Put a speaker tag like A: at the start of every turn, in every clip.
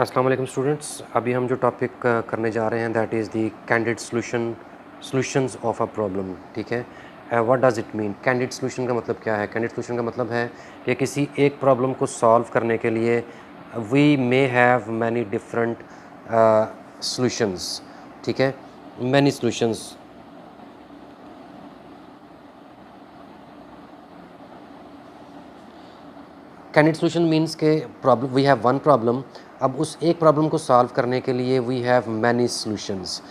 A: अस्सलाम वालेकुम स्टूडेंट्स। अभी हम जो टॉपिक करने जा रहे हैं that is the candid solutions of a problem. ठीक है, what does it mean? Candid solution का मतलब क्या है? कैंडिड सॉल्यूशन का मतलब है कि किसी एक प्रॉब्लम को सॉल्व करने के लिए we may have many different solutions. ठीक है, many solutions. Candid solution means के problem, we have one problem. अब उस एक प्रॉब्लम को सॉल्व करने के लिए we have many solutions.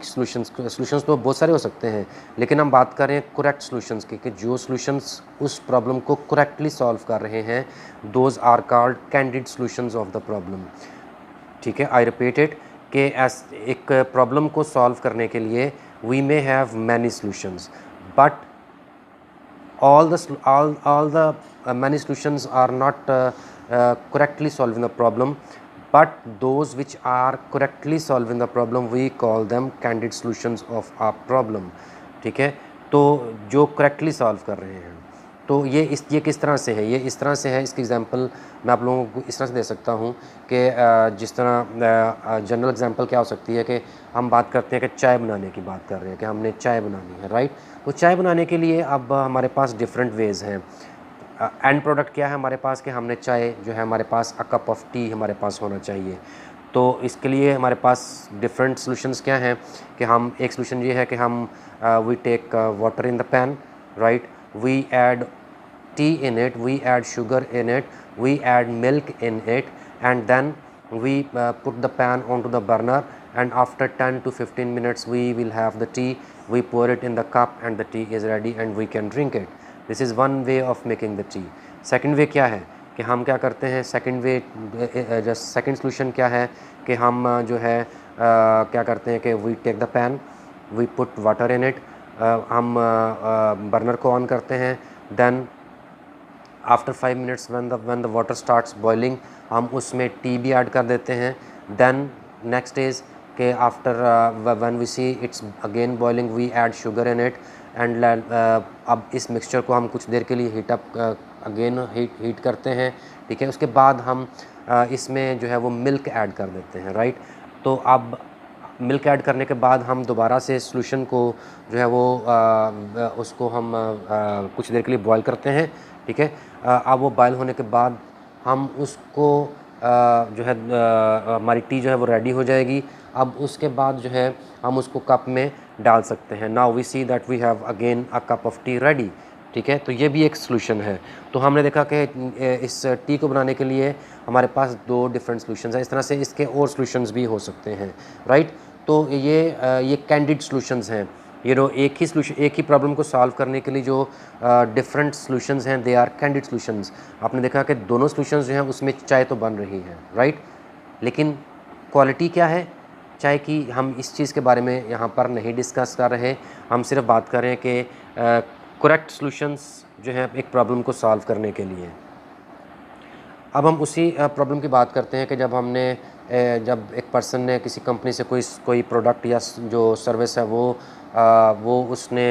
A: Solutions तो बहुत सारे हो सकते हैं, लेकिन हम बात कर रहे हैं करेक्ट सॉल्यूशंस की, कि जो सॉल्यूशंस उस प्रॉब्लम को करेक्टली सॉल्व कर रहे हैं, those are called candid solutions of the problem. ठीक है, आई रिपीट इट, कि एक प्रॉब्लम को सॉल्व करने के लिए we may have many solutions, but all the many solutions are not correctly solving the problem, but those which are correctly solving the problem we call them candid solutions of a problem। ठीक है, तो जो correctly solve कर रहे हैं, तो ये किस तरह से है? ये इस तरह से है, इसकी एग्जांपल मैं आप लोगों को इस तरह से दे सकता हूँ कि जिस तरह जनरल एग्जांपल क्या हो सकती है कि हम बात करते हैं कि चाय बनाने की बात कर रहे हैं कि हमने चाय बनानी है, राइट? तो चाय बनाने के लिए अब हमारे पास डिफरेंट वेज़ हैं। एंड प्रोडक्ट क्या है हमारे पास, कि हमने चाय जो है हमारे पास अ कप ऑफ टी हमारे पास होना चाहिए। तो इसके लिए हमारे पास डिफरेंट सॉल्यूशंस क्या हैं, कि हम एक सॉल्यूशन ये है कि हम we take water in the pan, right? We add tea in it, we add sugar in it, we add milk in it, and then we put the pan onto the burner, and after 10 to 15 minutes we will have the tea. We pour it in the cup and the tea is ready and we can drink it. This is one way of making the tea. Second way क्या है कि हम क्या करते हैं, second वे just second solution क्या है कि हम जो है क्या करते हैं कि we take the pan, we put water in it, हम बर्नर को ऑन करते हैं, then after 5 minutes when the water starts boiling हम उसमें टी भी ऐड कर देते हैं। देन नेक्स्ट इज़ के after when we see it's again boiling we add sugar in it, and अब इस मिक्सचर को हम कुछ देर के लिए हीट अप अगेन हीट करते हैं। ठीक है, उसके बाद हम इसमें जो है वो मिल्क ऐड कर देते हैं, राइट? तो अब मिल्क ऐड करने के बाद हम दोबारा से सॉल्यूशन को जो है वो उसको हम कुछ देर के लिए बॉयल करते हैं। ठीक है, अब वो बॉयल होने के बाद हम उसको जो है हमारी टी जो है वो रेडी हो जाएगी। अब उसके बाद जो है हम उसको कप में डाल सकते हैं। Now we see that we have again a cup of tea ready. ठीक है, तो ये भी एक सॉल्यूशन है। तो हमने देखा कि इस टी को बनाने के लिए हमारे पास दो डिफरेंट सॉल्यूशंस हैं। इस तरह से इसके और सॉल्यूशंस भी हो सकते हैं, राइट? तो ये कैंडिड सॉल्यूशंस हैं। ये जो एक ही प्रॉब्लम को सॉल्व करने के लिए जो डिफरेंट सॉल्यूशंस हैं, दे आर कैंडिड सॉल्यूशंस। आपने देखा कि दोनों सॉल्यूशंस जो हैं उसमें चाय तो बन रही है, राइट? लेकिन क्वालिटी क्या है चाय की, हम इस चीज़ के बारे में यहाँ पर नहीं डिस्कस कर रहे। हम सिर्फ बात कर रहे हैं कि करेक्ट सॉल्यूशंस जो हैं एक प्रॉब्लम को सॉल्व करने के लिए। अब हम उसी प्रॉब्लम की बात करते हैं कि जब एक पर्सन ने किसी कंपनी से कोई प्रोडक्ट या जो सर्विस है वो उसने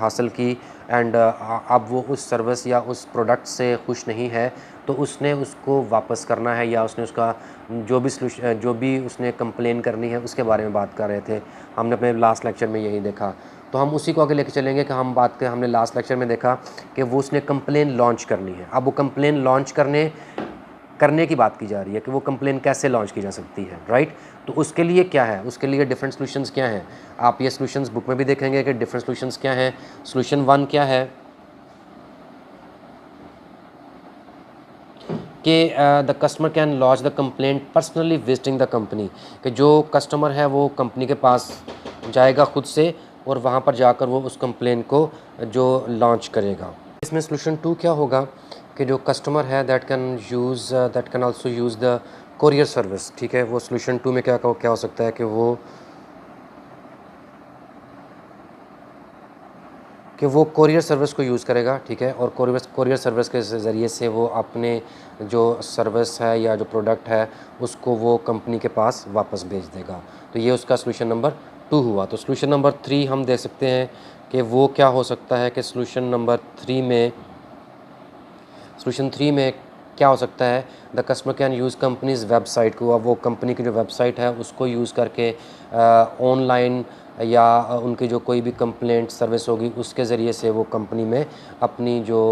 A: हासिल की, एंड अब वो उस सर्विस या उस प्रोडक्ट से खुश नहीं है, तो उसने उसको वापस करना है, या उसने उसका जो भी उसने कंप्लेन करनी है उसके बारे में बात कर रहे थे। हमने अपने लास्ट लेक्चर में यही देखा, तो हम उसी को आगे लेके चलेंगे कि हमने लास्ट लेक्चर में देखा कि वो उसने कंप्लेन लॉन्च करनी है। अब वो कंप्लेन लॉन्च करने की बात की जा रही है कि वो कंप्लेन कैसे लॉन्च की जा सकती है, राइट? तो उसके लिए क्या है, उसके लिए डिफरेंट सॉल्यूशंस क्या हैं। आप ये सॉल्यूशंस बुक में भी देखेंगे कि डिफरेंट सॉल्यूशंस क्या हैं। सॉल्यूशन 1 क्या है कि the customer can launch the complaint personally visiting the company, कि जो कस्टमर है वो कंपनी के पास जाएगा खुद से और वहाँ पर जाकर वो उस कंप्लेन को जो लॉन्च करेगा। इसमें सॉल्यूशन 2 क्या होगा कि जो कस्टमर है that can also use the courier service. ठीक है, वो सॉल्यूशन 2 में क्या हो सकता है कि वो कोरियर सर्विस को यूज़ करेगा। ठीक है, और कोरियर सर्विस के ज़रिए से वो अपने जो सर्विस है या जो प्रोडक्ट है उसको वो कंपनी के पास वापस भेज देगा। तो ये उसका सॉल्यूशन नंबर 2 हुआ। तो सॉल्यूशन नंबर 3 हम देख सकते हैं कि वो क्या हो सकता है कि सॉल्यूशन नंबर 3 में क्या हो सकता है, the customer can use companies website को, अब वो कंपनी की जो वेबसाइट है उसको यूज़ करके ऑनलाइन या उनकी जो कोई भी कंप्लेंट सर्विस होगी उसके ज़रिए से वो कंपनी में अपनी जो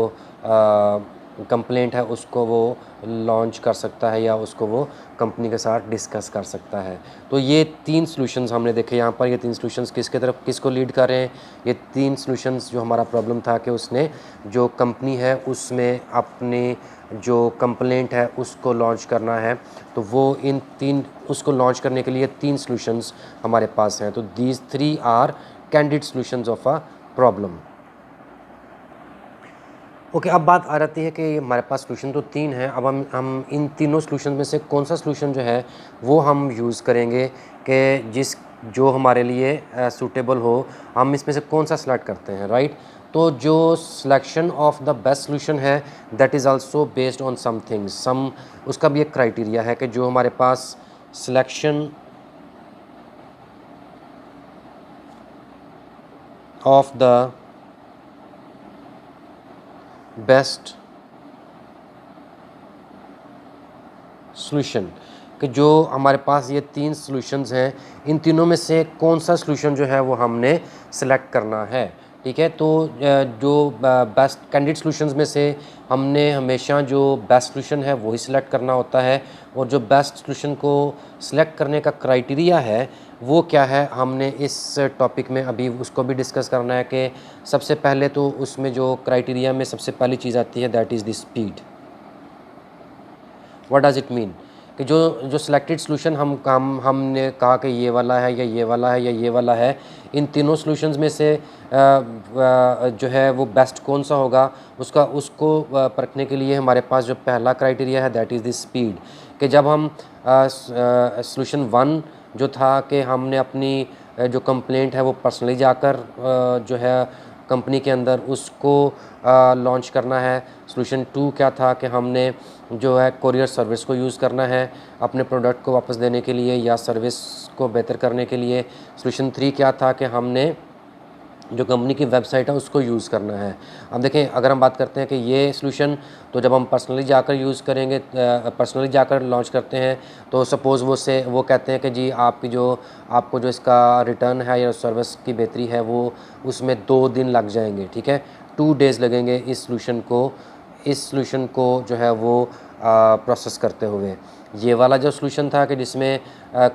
A: कंप्लेंट है उसको वो लॉन्च कर सकता है या उसको वो कंपनी के साथ डिस्कस कर सकता है। तो ये 3 सॉल्यूशंस हमने देखे यहाँ पर। ये 3 सॉल्यूशंस किसके तरफ किसको लीड कर रहे हैं, ये 3 सॉल्यूशंस जो हमारा प्रॉब्लम था कि उसने जो कंपनी है उसमें अपनी जो कंप्लेंट है उसको लॉन्च करना है, तो वो इन 3 उसको लॉन्च करने के लिए 3 सॉल्यूशंस हमारे पास हैं। तो these 3 are candid solutions of a problem. Okay, अब बात आ जाती है कि हमारे पास सॉल्यूशन तो 3 हैं। अब हम इन तीनों सॉल्यूशन में से कौन सा सॉल्यूशन जो है वो हम यूज़ करेंगे कि जो हमारे लिए सूटेबल हो, हम इसमें से कौन सा सेलेक्ट करते हैं, राइट। तो जो selection of the best solution है that is also based on some things, उसका भी एक क्राइटेरिया है कि जो हमारे पास selection of the best solution, कि जो हमारे पास ये 3 सॉल्यूशंस हैं, इन तीनों में से कौन सा सॉल्यूशन जो है वो हमने सेलेक्ट करना है, ठीक है। तो जो बेस्ट कैंडिडेट सॉल्यूशंस में से हमने हमेशा जो बेस्ट सॉल्यूशन है वही सिलेक्ट करना होता है, और जो बेस्ट सॉल्यूशन को सिलेक्ट करने का क्राइटेरिया है वो क्या है, हमने इस टॉपिक में अभी उसको भी डिस्कस करना है। कि सबसे पहले तो उसमें जो क्राइटेरिया में सबसे पहली चीज़ आती है that is the speed. What does it mean, कि जो सिलेक्टेड सॉल्यूशन हमने कहा कि ये वाला है या ये वाला है या ये वाला है, इन तीनों सॉल्यूशंस में से जो है वो बेस्ट कौन सा होगा, उसको परखने के लिए हमारे पास जो पहला क्राइटेरिया है दैट इज़ द स्पीड। कि जब हम सॉल्यूशन 1 जो था कि हमने अपनी जो कंप्लेंट है वो पर्सनली जाकर जो है कंपनी के अंदर उसको लॉन्च करना है। सॉल्यूशन 2 क्या था कि हमने जो है कोरियर सर्विस को यूज़ करना है अपने प्रोडक्ट को वापस देने के लिए या सर्विस को बेहतर करने के लिए। सॉल्यूशन 3 क्या था कि हमने जो कंपनी की वेबसाइट है उसको यूज़ करना है। अब देखें, अगर हम बात करते हैं कि ये सॉल्यूशन तो जब हम पर्सनली जाकर यूज़ करेंगे, पर्सनली जाकर लॉन्च करते हैं, तो सपोज़ वो कहते हैं कि जी आपको जो इसका रिटर्न है या सर्विस की बेहतरी है वो उसमें 2 दिन लग जाएंगे, ठीक है, 2 डेज़ लगेंगे इस सॉल्यूशन को जो है वो प्रोसेस करते हुए। ये वाला जो सॉल्यूशन था कि जिसमें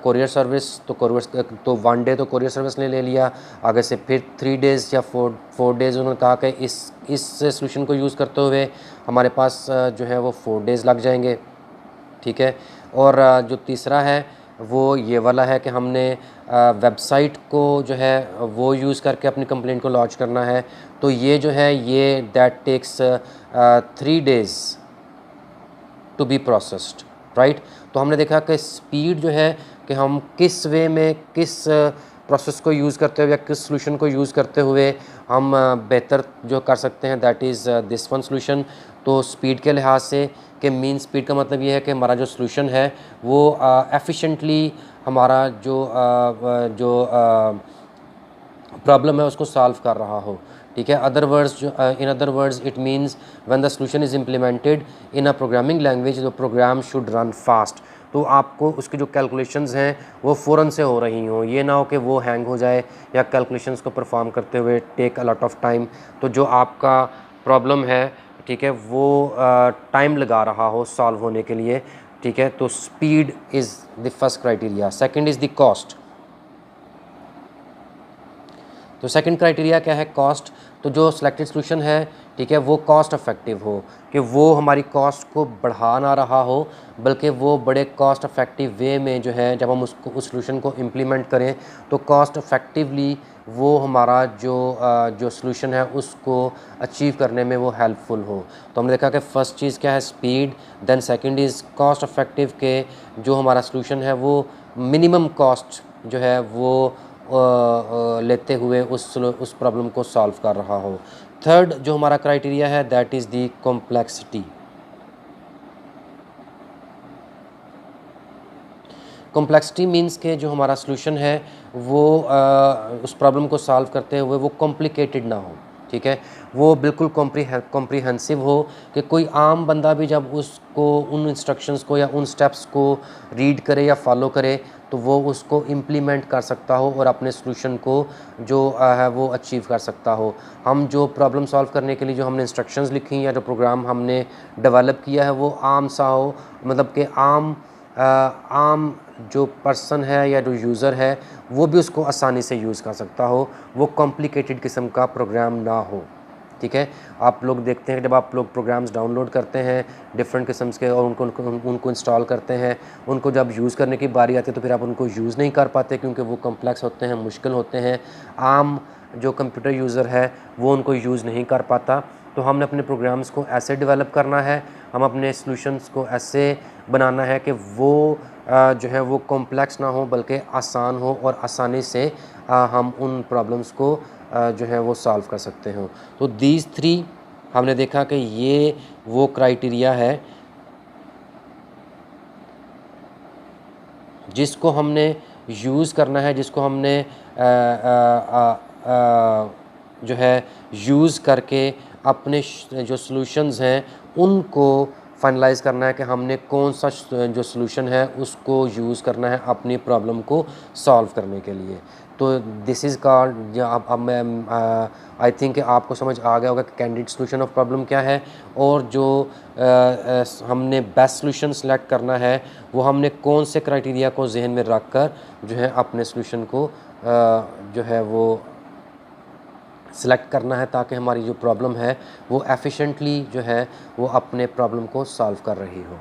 A: कोरियर सर्विस तो 1 डे तो कोरियर सर्विस ने ले लिया, आगे से फिर 3 डेज़ या 4 डेज़ उन्होंने कहा कि इस सॉल्यूशन को यूज़ करते हुए हमारे पास जो है वो 4 डेज़ लग जाएंगे, ठीक है। और जो तीसरा है वो ये वाला है कि हमने वेबसाइट को जो है वो यूज़ करके अपनी कंप्लेंट को लॉन्च करना है, तो ये जो है ये that takes 3 days to be processed, right. तो हमने देखा कि स्पीड जो है कि हम किस वे में किस प्रोसेस को यूज़ करते हुए या किस सॉल्यूशन को यूज़ करते हुए हम बेहतर जो कर सकते हैं that is this one solution. तो स्पीड के लिहाज से कि मीन स्पीड का मतलब ये है कि हमारा जो सॉल्यूशन है वो एफिशिएंटली हमारा जो प्रॉब्लम है उसको सॉल्व कर रहा हो, ठीक है। In other words it means when the solution is implemented in a programming language the programme should run fast. तो आपको उसकी जो कैलकुलेशंस हैं वो फ़ौरन से हो रही हों, ये ना हो कि वो हैंग हो जाए या कैलकुलेशंस को परफॉर्म करते हुए take a lot of time. तो जो आपका प्रॉब्लम है, ठीक है, वो टाइम लगा रहा हो सॉल्व होने के लिए, ठीक है। तो speed is the first criteria. Second is the cost. तो सेकंड क्राइटेरिया क्या है, कॉस्ट। तो जो सिलेक्टेड सॉल्यूशन है, ठीक है, वो कॉस्ट इफेक्टिव हो, कि वो हमारी कॉस्ट को बढ़ा ना रहा हो बल्कि वो बड़े कॉस्ट इफेक्टिव वे में जो है जब हम उस सॉल्यूशन को इम्प्लीमेंट करें तो कॉस्ट इफेक्टिवली वो हमारा जो सॉल्यूशन है उसको अचीव करने में वो हेल्पफुल हो। तो हमने देखा कि फर्स्ट चीज़ क्या है, speed, then second is cost effective, के जो हमारा सॉल्यूशन है वो मिनिमम कॉस्ट जो है वो लेते हुए उस प्रॉब्लम को सॉल्व कर रहा हो। थर्ड जो हमारा क्राइटेरिया है that is the complexity. Complexity means के जो हमारा सॉल्यूशन है वो उस प्रॉब्लम को सॉल्व करते हुए वो कॉम्प्लिकेटेड ना हो, ठीक है, वो बिल्कुल कॉम्प्रिहेंसिव हो कि कोई आम बंदा भी जब उसको उन इंस्ट्रक्शंस को या उन स्टेप्स को रीड करे या फॉलो करे तो वो उसको इम्प्लीमेंट कर सकता हो और अपने सॉल्यूशन को जो है वो अचीव कर सकता हो। हम जो प्रॉब्लम सॉल्व करने के लिए जो हमने इंस्ट्रक्शंस लिखी या जो प्रोग्राम हमने डेवलप किया है वो आम सा हो, मतलब कि आम जो पर्सन है या जो यूज़र है वो भी उसको आसानी से यूज़ कर सकता हो, वो कॉम्प्लिकेटेड किस्म का प्रोग्राम ना हो। ठीक है, आप लोग देखते हैं जब आप लोग प्रोग्राम्स डाउनलोड करते हैं डिफरेंट किस्म के और उनको इंस्टॉल करते हैं, उनको जब यूज़ करने की बारी आती है तो फिर आप उनको यूज़ नहीं कर पाते क्योंकि वो कॉम्प्लेक्स होते हैं, मुश्किल होते हैं। आम जो कंप्यूटर यूज़र है वो उनको यूज़ नहीं कर पाता। तो हमने अपने प्रोग्राम्स को ऐसे डेवलप करना है, हम अपने सॉल्यूशंस को ऐसे बनाना है कि वो जो है वो कॉम्प्लेक्स ना हो बल्कि आसान हो और आसानी से हम उन प्रॉब्लम्स को जो है वो सॉल्व कर सकते हो। तो दीज 3 हमने देखा कि ये वो क्राइटेरिया है जिसको हमने यूज़ करना है, जिसको हमने जो है यूज़ करके अपने जो सॉल्यूशंस हैं उनको फाइनलाइज़ करना है कि हमने कौन सा जो सॉल्यूशन है उसको यूज़ करना है अपनी प्रॉब्लम को सॉल्व करने के लिए। तो दिस इज़ कॉल्ड, अब मैं आई थिंक आपको समझ आ गया होगा कि कैंडिडेट सॉल्यूशन ऑफ प्रॉब्लम क्या है और जो हमने बेस्ट सॉल्यूशन सेलेक्ट करना है वो हमने कौन से क्राइटेरिया को जहन में रख कर जो है अपने सॉल्यूशन को जो है वो सेलेक्ट करना है ताकि हमारी जो प्रॉब्लम है वो एफिशिएंटली जो है वो अपने प्रॉब्लम को सॉल्व कर रही हो।